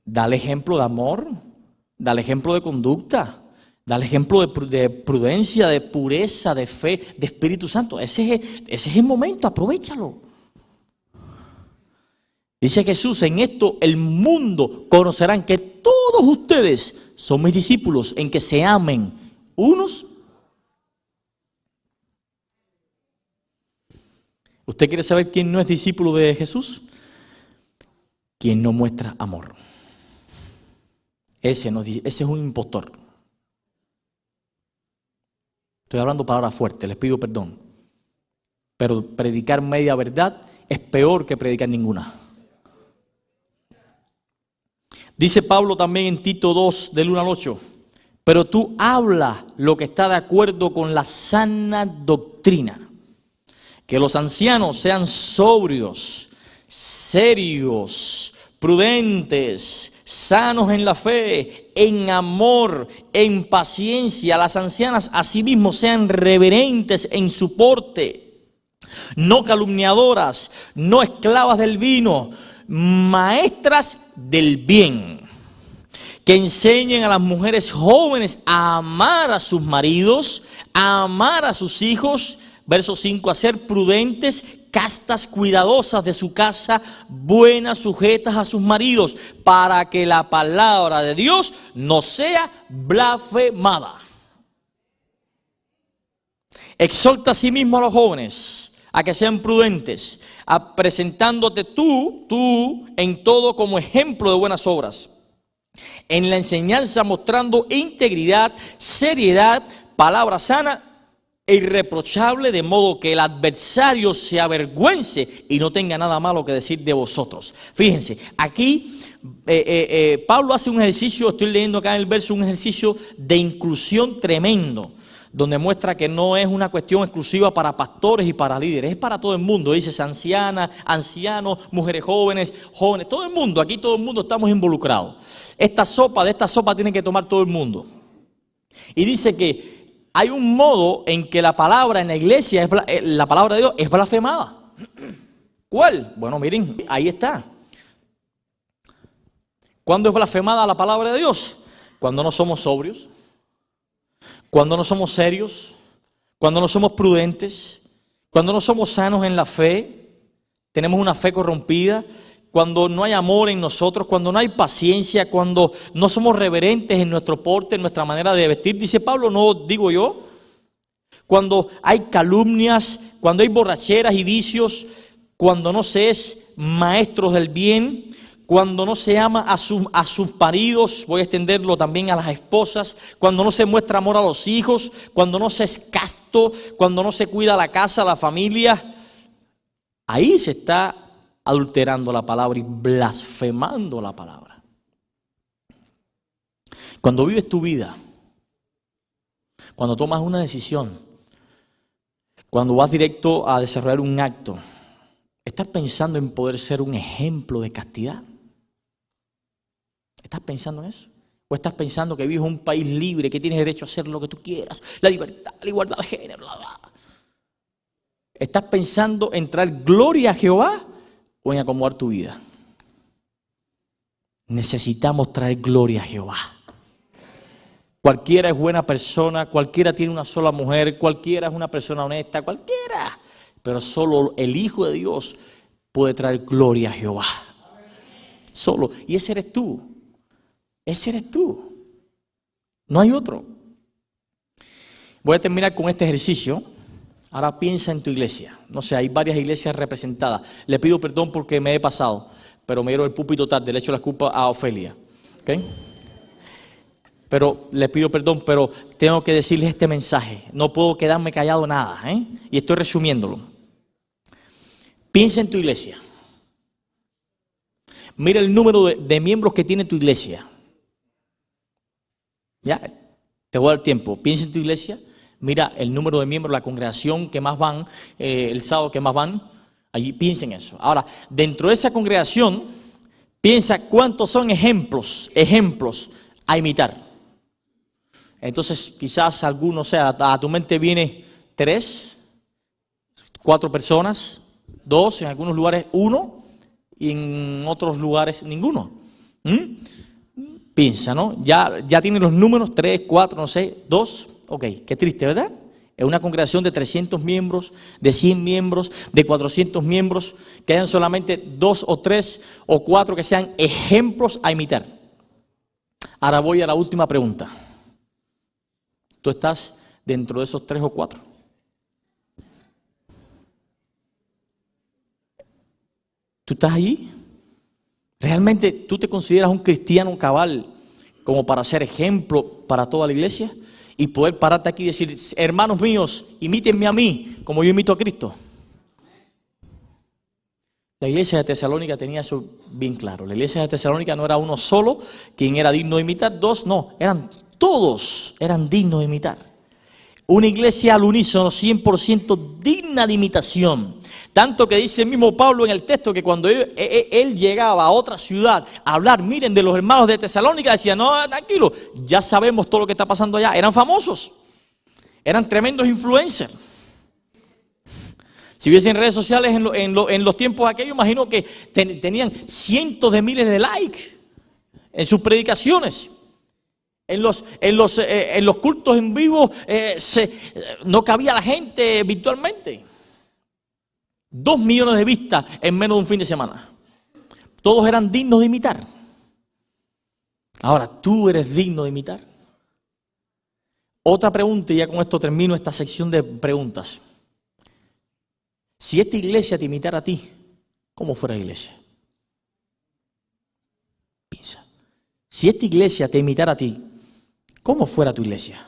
Dale ejemplo de amor, dale ejemplo de conducta, dale ejemplo de prudencia, de pureza, de fe, de Espíritu Santo. Ese es el momento, aprovéchalo. Dice Jesús, en esto el mundo conocerán que todos ustedes son mis discípulos, en que se amen unos. ¿Usted quiere saber quién no es discípulo de Jesús? Quien no muestra amor. Ese es un impostor. Estoy hablando palabras fuertes, les pido perdón. Pero predicar media verdad es peor que predicar ninguna. Dice Pablo también en Tito 2, del 1 al 8, pero tú habla lo que está de acuerdo con la sana doctrina. Que los ancianos sean sobrios, serios, prudentes, sanos en la fe, en amor, en paciencia. Las ancianas asimismo sean reverentes en su porte, no calumniadoras, no esclavas del vino, maestras del bien, que enseñen a las mujeres jóvenes a amar a sus maridos, a amar a sus hijos, Verso 5, a ser prudentes, castas, cuidadosas de su casa, buenas, sujetas a sus maridos, para que la palabra de Dios no sea blasfemada. Exhorta a sí mismo a los jóvenes a que sean prudentes, presentándote tú en todo como ejemplo de buenas obras. En la enseñanza mostrando integridad, seriedad, palabra sana e irreprochable, de modo que el adversario se avergüence y no tenga nada malo que decir de vosotros. Fíjense, aquí Pablo hace un ejercicio, estoy leyendo acá en el verso, un ejercicio de inclusión tremendo, donde muestra que no es una cuestión exclusiva para pastores y para líderes, es para todo el mundo. Dice ancianas, ancianos, mujeres jóvenes, jóvenes, todo el mundo, aquí todo el mundo estamos involucrados. De esta sopa tiene que tomar todo el mundo. Y dice que hay un modo en que la palabra en la iglesia, la palabra de Dios es blasfemada. ¿Cuál? Bueno, miren, ahí está. ¿Cuándo es blasfemada la palabra de Dios? Cuando no somos sobrios, cuando no somos serios, cuando no somos prudentes, cuando no somos sanos en la fe, tenemos una fe corrompida, cuando no hay amor en nosotros, cuando no hay paciencia, cuando no somos reverentes en nuestro porte, en nuestra manera de vestir. Dice Pablo, no digo yo. Cuando hay calumnias, cuando hay borracheras y vicios, cuando no se es maestros del bien, cuando no se ama a sus maridos, voy a extenderlo también a las esposas, cuando no se muestra amor a los hijos, cuando no se es casto, cuando no se cuida la casa, la familia, ahí se está adulterando la palabra y blasfemando la palabra. Cuando vives tu vida, cuando tomas una decisión, cuando vas directo a desarrollar un acto, ¿estás pensando en poder ser un ejemplo de castidad? ¿Estás pensando en eso? ¿O estás pensando que vives en un país libre, que tienes derecho a hacer lo que tú quieras? La libertad, la igualdad de género, bla, bla. ¿Estás pensando en traer gloria a Jehová o en acomodar tu vida? Necesitamos traer gloria a Jehová. Cualquiera es buena persona, cualquiera tiene una sola mujer, cualquiera es una persona honesta, cualquiera. Pero solo el Hijo de Dios puede traer gloria a Jehová. Solo. Y ese eres tú. Ese eres tú. No hay otro. Voy a terminar con este ejercicio. Ahora piensa en tu iglesia. No sé, hay varias iglesias representadas. Le pido perdón porque me he pasado, pero me dieron el púlpito tarde. Le echo la culpa a Ofelia. ¿Okay? Pero le pido perdón, pero tengo que decirles este mensaje. No puedo quedarme callado nada, y estoy resumiéndolo. Piensa en tu iglesia. Mira el número de miembros que tiene tu iglesia. Ya, te voy a dar tiempo. Piensa en tu iglesia. Mira el número de miembros, la congregación que más van, el sábado que más van. Allí piensa en eso. Ahora, dentro de esa congregación, piensa cuántos son ejemplos a imitar. Entonces, quizás algunos, a tu mente viene 3, 4 personas, 2, en algunos lugares 1 y en otros lugares ninguno. Piensa, ¿no? Ya tienen los números, 3, 4, no sé, 2. Ok, qué triste, ¿verdad? Es una congregación de 300 miembros, de 100 miembros, de 400 miembros, que hayan solamente 2 o 3 o 4 que sean ejemplos a imitar. Ahora voy a la última pregunta. ¿Tú estás dentro de esos 3 o 4? ¿Tú estás allí? ¿Realmente tú te consideras un cristiano cabal como para ser ejemplo para toda la iglesia? Y poder pararte aquí y decir, hermanos míos, imítenme a mí como yo imito a Cristo. La iglesia de Tesalónica tenía eso bien claro. La iglesia de Tesalónica no era uno solo quien era digno de imitar, 2 no, todos eran dignos de imitar. Una iglesia al unísono, 100% digna de imitación. Tanto que dice el mismo Pablo en el texto que cuando él llegaba a otra ciudad a hablar, miren, de los hermanos de Tesalónica, decía, no, tranquilo, ya sabemos todo lo que está pasando allá. Eran famosos, eran tremendos influencers. Si hubiesen redes sociales en los tiempos aquellos, imagino que tenían cientos de miles de likes en sus predicaciones. en los cultos en vivo no cabía la gente virtualmente. 2 millones de vistas en menos de un fin de semana. Todos eran dignos de imitar. Ahora, ¿tú eres digno de imitar? Otra pregunta, y ya con esto termino esta sección de preguntas. Si esta iglesia te imitara a ti, ¿cómo fuera la iglesia? Piensa. Si esta iglesia te imitara a ti, ¿cómo fuera tu iglesia?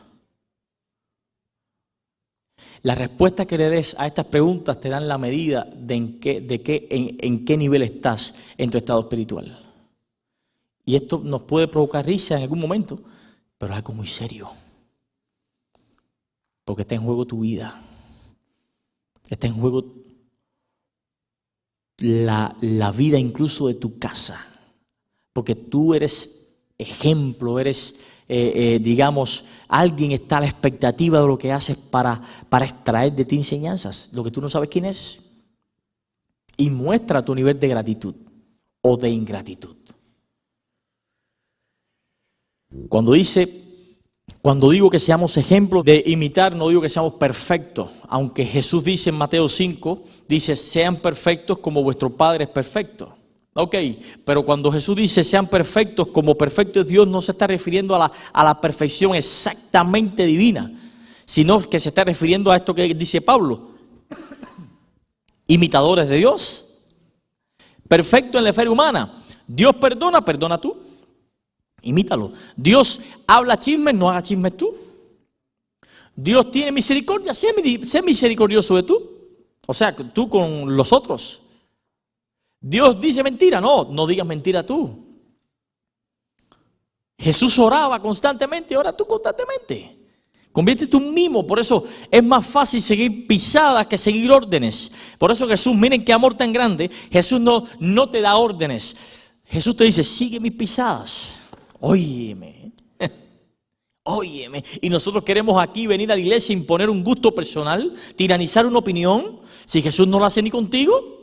Las respuestas que le des a estas preguntas te dan la medida de en qué nivel estás en tu estado espiritual. Y esto nos puede provocar risa en algún momento, pero es algo muy serio. Porque está en juego tu vida. Está en juego la vida incluso de tu casa. Porque tú eres ejemplo, eres, digamos, alguien está a la expectativa de lo que haces para extraer de ti enseñanzas, lo que tú no sabes quién es. Y muestra tu nivel de gratitud o de ingratitud. Cuando digo que seamos ejemplos de imitar, no digo que seamos perfectos, aunque Jesús dice en Mateo 5, dice, sean perfectos como vuestro Padre es perfecto. Ok, pero cuando Jesús dice sean perfectos como perfecto es Dios, no se está refiriendo a la perfección exactamente divina, sino que se está refiriendo a esto que dice Pablo, imitadores de Dios, perfecto en la esfera humana. Dios perdona, perdona tú, imítalo. Dios habla chismes, no hagas chismes tú. Dios tiene misericordia, sé misericordioso de tú, o sea, tú con los otros. Dios dice mentira, no digas mentira tú. Jesús oraba constantemente, ora tú constantemente. Conviértete un mimo, por eso es más fácil seguir pisadas que seguir órdenes. Por eso Jesús, miren qué amor tan grande, Jesús no te da órdenes. Jesús te dice, sigue mis pisadas, óyeme. Óyeme, y nosotros queremos aquí venir a la iglesia, imponer un gusto personal, tiranizar una opinión, si Jesús no lo hace ni contigo.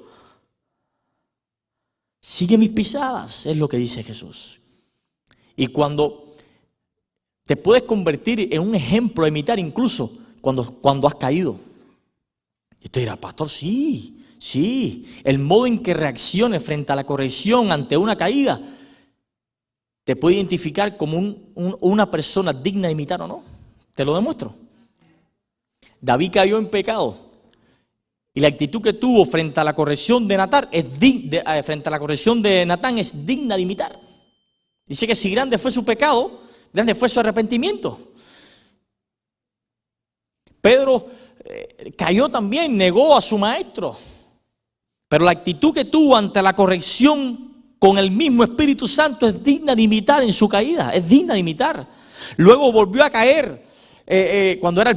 Sigue mis pisadas, es lo que dice Jesús. Y cuando te puedes convertir en un ejemplo a imitar, incluso cuando has caído. Y tú dirás, pastor, sí. El modo en que reacciones frente a la corrección ante una caída te puede identificar como una persona digna de imitar o no. Te lo demuestro. David cayó en pecado. Y la actitud que tuvo frente a la corrección de Natán es digna de imitar. Dice que si grande fue su pecado, grande fue su arrepentimiento. Pedro cayó también, negó a su maestro. Pero la actitud que tuvo ante la corrección con el mismo Espíritu Santo es digna de imitar en su caída, es digna de imitar. Luego volvió a caer cuando era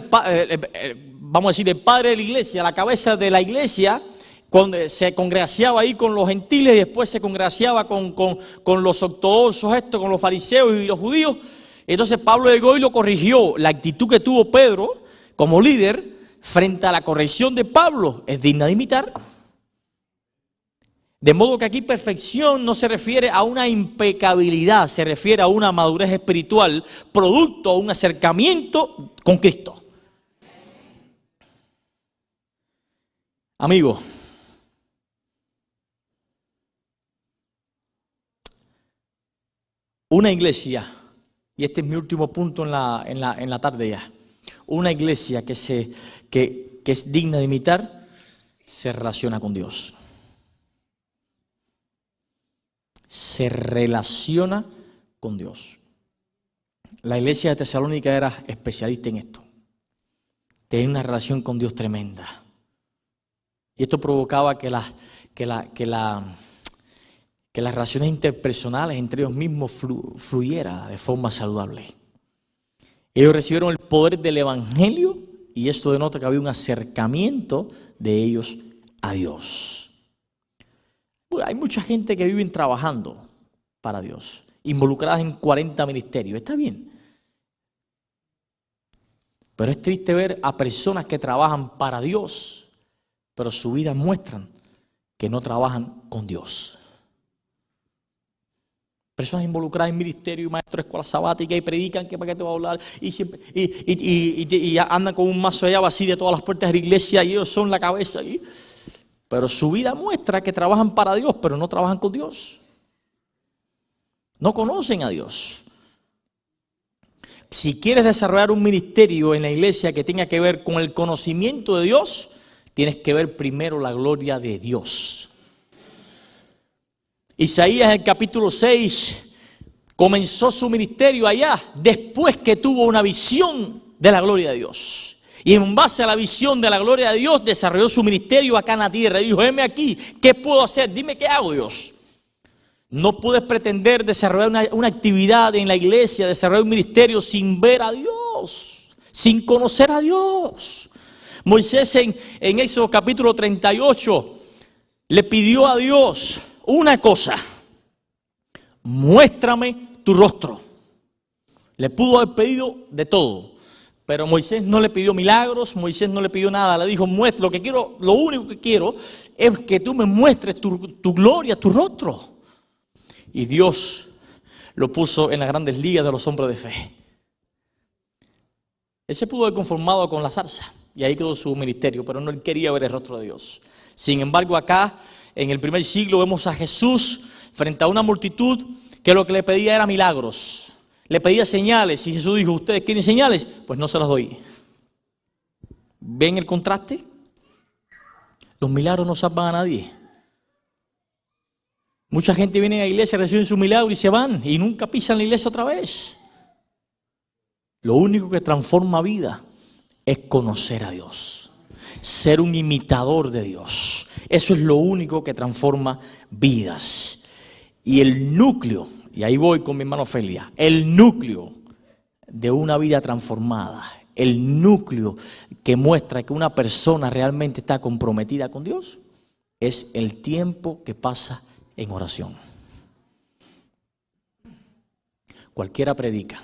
vamos a decir, el padre de la iglesia, la cabeza de la iglesia, cuando se congraciaba ahí con los gentiles y después se congraciaba con los ortodoxos, con los fariseos y los judíos. Entonces Pablo llegó y lo corrigió. La actitud que tuvo Pedro como líder frente a la corrección de Pablo es digna de imitar. De modo que aquí perfección no se refiere a una impecabilidad, se refiere a una madurez espiritual, producto de un acercamiento con Cristo. Amigo, una iglesia, y este es mi último punto en la tarde ya, una iglesia que es digna de imitar, se relaciona con Dios. Se relaciona con Dios. La iglesia de Tesalónica era especialista en esto. Tenía una relación con Dios tremenda. Y esto provocaba que las relaciones interpersonales entre ellos mismos fluyera de forma saludable. Ellos recibieron el poder del Evangelio y esto denota que había un acercamiento de ellos a Dios. Bueno, hay mucha gente que vive trabajando para Dios, involucradas en 40 ministerios, está bien. Pero es triste ver a personas que trabajan para Dios, pero su vida muestran que no trabajan con Dios. Personas involucradas en ministerio y maestros de escuela sabática y predican que para qué te va a hablar y andan con un mazo de llave así de todas las puertas de la iglesia y ellos son la cabeza. Pero su vida muestra que trabajan para Dios, pero no trabajan con Dios. No conocen a Dios. Si quieres desarrollar un ministerio en la iglesia que tenga que ver con el conocimiento de Dios, tienes que ver primero la gloria de Dios. Isaías en el capítulo 6 comenzó su ministerio allá después que tuvo una visión de la gloria de Dios. Y en base a la visión de la gloria de Dios desarrolló su ministerio acá en la tierra. Y dijo, heme aquí, ¿qué puedo hacer? Dime qué hago, Dios. No puedes pretender desarrollar una actividad en la iglesia, desarrollar un ministerio sin ver a Dios, sin conocer a Dios. Moisés en Éxodo capítulo 38 le pidió a Dios una cosa: muéstrame tu rostro. Le pudo haber pedido de todo, pero Moisés no le pidió milagros, Moisés no le pidió nada. Le dijo, lo único que quiero es que tú me muestres tu gloria, tu rostro. Y Dios lo puso en las grandes ligas de los hombres de fe. Él se pudo haber conformado con la zarza y ahí quedó su ministerio, pero no él quería ver el rostro de Dios. Sin embargo, acá en el primer siglo vemos a Jesús frente a una multitud que lo que le pedía era milagros. Le pedía señales y Jesús dijo, ¿ustedes quieren señales? Pues no se las doy. ¿Ven el contraste? Los milagros no salvan a nadie. Mucha gente viene a la iglesia, reciben su milagro y se van y nunca pisan la iglesia otra vez. Lo único que transforma vida es conocer a Dios, ser un imitador de Dios. Eso es lo único que transforma vidas. Y el núcleo, y ahí voy con mi hermano Ofelia, el núcleo de una vida transformada, el núcleo que muestra que una persona realmente está comprometida con Dios, es el tiempo que pasa en oración. Cualquiera predica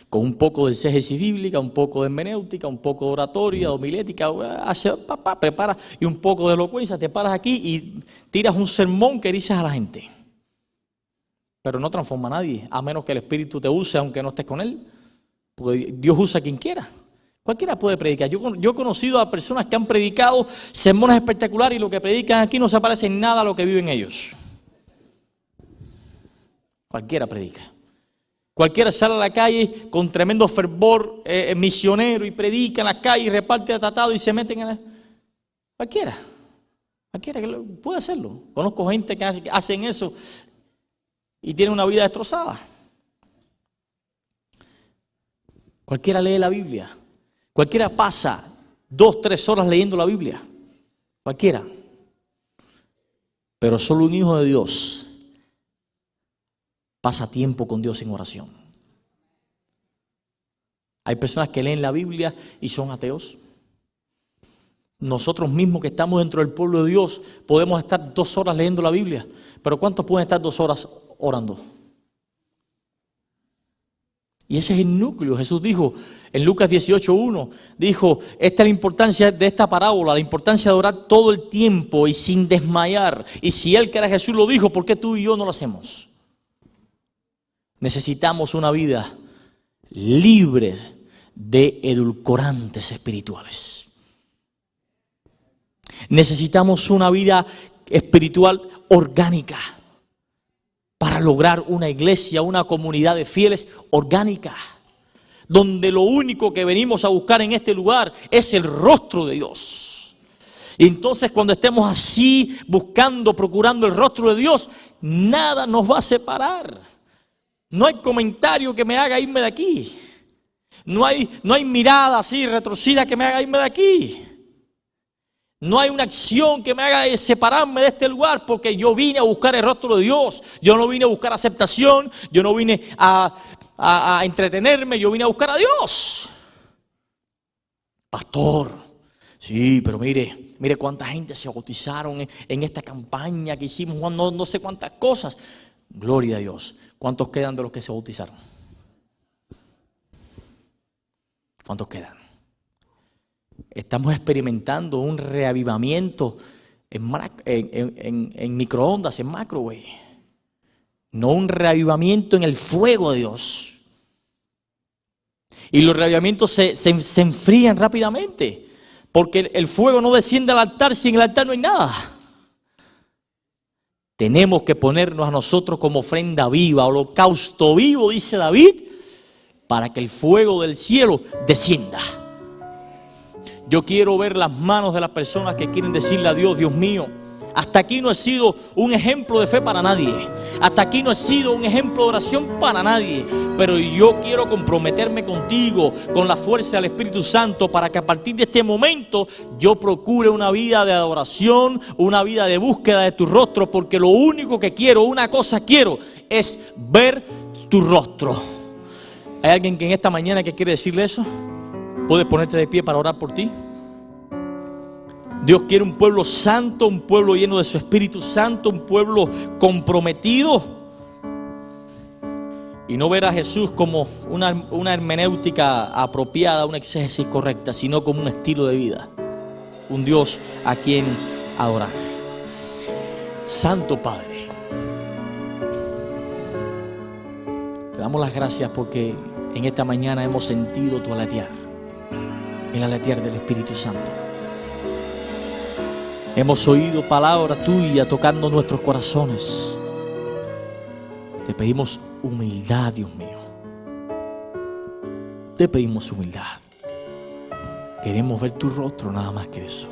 con un poco de exégesis bíblica, un poco de hermenéutica, un poco de oratoria, de homilética, prepara y un poco de elocuencia, te paras aquí y tiras un sermón que dices a la gente, pero no transforma a nadie, a menos que el Espíritu te use aunque no estés con él, porque Dios usa a quien quiera. Cualquiera puede predicar. Yo he conocido a personas que han predicado sermones espectaculares y lo que predican aquí no se parece en nada a lo que viven ellos. Cualquiera predica. Cualquiera sale a la calle con tremendo fervor misionero y predica en las calles y reparte tratado y se meten en la... Cualquiera que puede hacerlo. Conozco gente que hacen eso y tienen una vida destrozada. Cualquiera lee la Biblia. Cualquiera pasa 2, 3 horas leyendo la Biblia. Cualquiera. Pero solo un hijo de Dios pasa tiempo con Dios en oración. Hay personas que leen la Biblia y son ateos. Nosotros mismos que estamos dentro del pueblo de Dios podemos estar 2 horas leyendo la Biblia. Pero ¿cuántos pueden estar 2 horas orando? Y ese es el núcleo. Jesús dijo en Lucas 18:1, dijo, esta es la importancia de esta parábola, la importancia de orar todo el tiempo y sin desmayar. Y si Él que era Jesús lo dijo, ¿por qué tú y yo no lo hacemos? Necesitamos una vida libre de edulcorantes espirituales. Necesitamos una vida espiritual orgánica para lograr una iglesia, una comunidad de fieles orgánica, donde lo único que venimos a buscar en este lugar es el rostro de Dios. Y entonces cuando estemos así buscando, procurando el rostro de Dios, nada nos va a separar. No hay comentario que me haga irme de aquí. No hay mirada así retorcida que me haga irme de aquí. No hay una acción que me haga separarme de este lugar porque yo vine a buscar el rostro de Dios. Yo no vine a buscar aceptación, yo no vine a entretenerme, yo vine a buscar a Dios. Pastor, sí, pero mire cuánta gente se bautizaron en esta campaña que hicimos, no sé cuántas cosas. Gloria a Dios. ¿Cuántos quedan de los que se bautizaron? ¿Cuántos quedan? Estamos experimentando un reavivamiento en microondas, en microwave. no un reavivamiento en el fuego de Dios. Y los reavivamientos se enfrían rápidamente, porque el fuego no desciende al altar si en el altar no hay nada. Tenemos que ponernos a nosotros como ofrenda viva, holocausto vivo, dice David, para que el fuego del cielo descienda. Yo quiero ver las manos de las personas que quieren decirle a Dios: Dios mío, hasta aquí no he sido un ejemplo de fe para nadie. Hasta aquí no he sido un ejemplo de oración para nadie. Pero yo quiero comprometerme contigo, con la fuerza del Espíritu Santo, para que a partir de este momento yo procure una vida de adoración, una vida de búsqueda de tu rostro, porque lo único que quiero, una cosa quiero, es ver tu rostro. ¿Hay alguien que en esta mañana que quiere decirle eso? ¿Puedes ponerte de pie para orar por ti? Dios quiere un pueblo santo, un pueblo lleno de su Espíritu Santo, un pueblo comprometido. Y no ver a Jesús como una hermenéutica apropiada, una exégesis correcta, sino como un estilo de vida. Un Dios a quien adorar. Santo Padre, te damos las gracias porque en esta mañana hemos sentido tu aletear, el aletear del Espíritu Santo. Hemos oído palabra tuya tocando nuestros corazones. Te pedimos humildad, Dios mío. Te pedimos humildad. Queremos ver tu rostro, nada más que eso.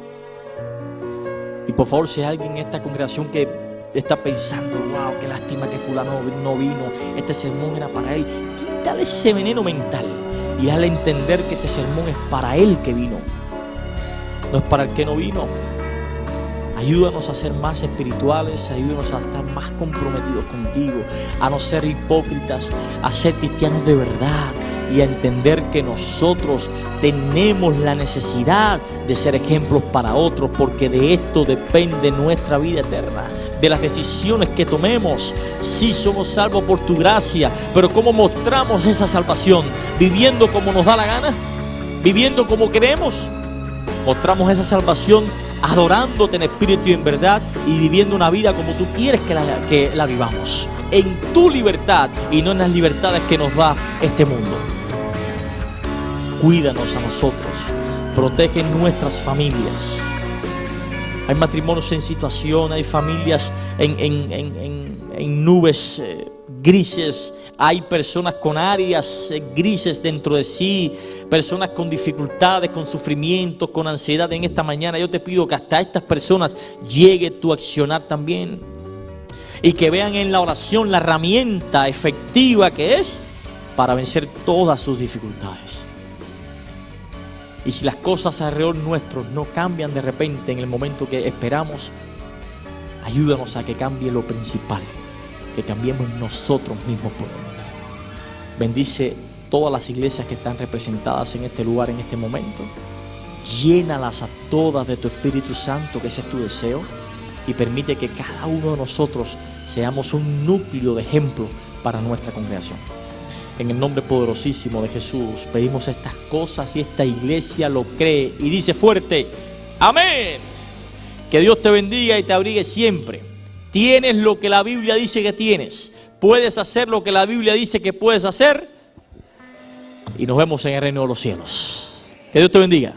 Y por favor, si hay alguien en esta congregación que está pensando: wow, qué lástima que fulano no vino, este sermón era para él, quítale ese veneno mental y hazle entender que este sermón es para él que vino, no es para el que no vino. Ayúdanos a ser más espirituales, ayúdanos a estar más comprometidos contigo, a no ser hipócritas, a ser cristianos de verdad y a entender que nosotros tenemos la necesidad de ser ejemplos para otros, porque de esto depende nuestra vida eterna, de las decisiones que tomemos. Sí, somos salvos por tu gracia, pero ¿cómo mostramos esa salvación? ¿Viviendo como nos da la gana? ¿Viviendo como queremos? Mostramos esa salvación adorándote en espíritu y en verdad y viviendo una vida como tú quieres que la vivamos, en tu libertad y no en las libertades que nos da este mundo. Cuídanos a nosotros, protege nuestras familias. Hay matrimonios en situación, hay familias en nubes grises, hay personas con áreas grises dentro de sí, personas con dificultades, con sufrimientos, con ansiedad. En esta mañana yo te pido que hasta estas personas llegue tu accionar también y que vean en la oración la herramienta efectiva que es para vencer todas sus dificultades. Y si las cosas alrededor nuestro no cambian de repente en el momento que esperamos, ayúdanos a que cambie lo principal, que cambiemos nosotros mismos por dentro. Bendice todas las iglesias que están representadas en este lugar en este momento. Llénalas a todas de tu Espíritu Santo, que ese es tu deseo, y permite que cada uno de nosotros seamos un núcleo de ejemplo para nuestra congregación. En el nombre poderosísimo de Jesús pedimos estas cosas y esta iglesia lo cree y dice fuerte: amén. Que Dios te bendiga y te abrigue siempre. Tienes lo que la Biblia dice que tienes. Puedes hacer lo que la Biblia dice que puedes hacer. Y nos vemos en el reino de los cielos. Que Dios te bendiga.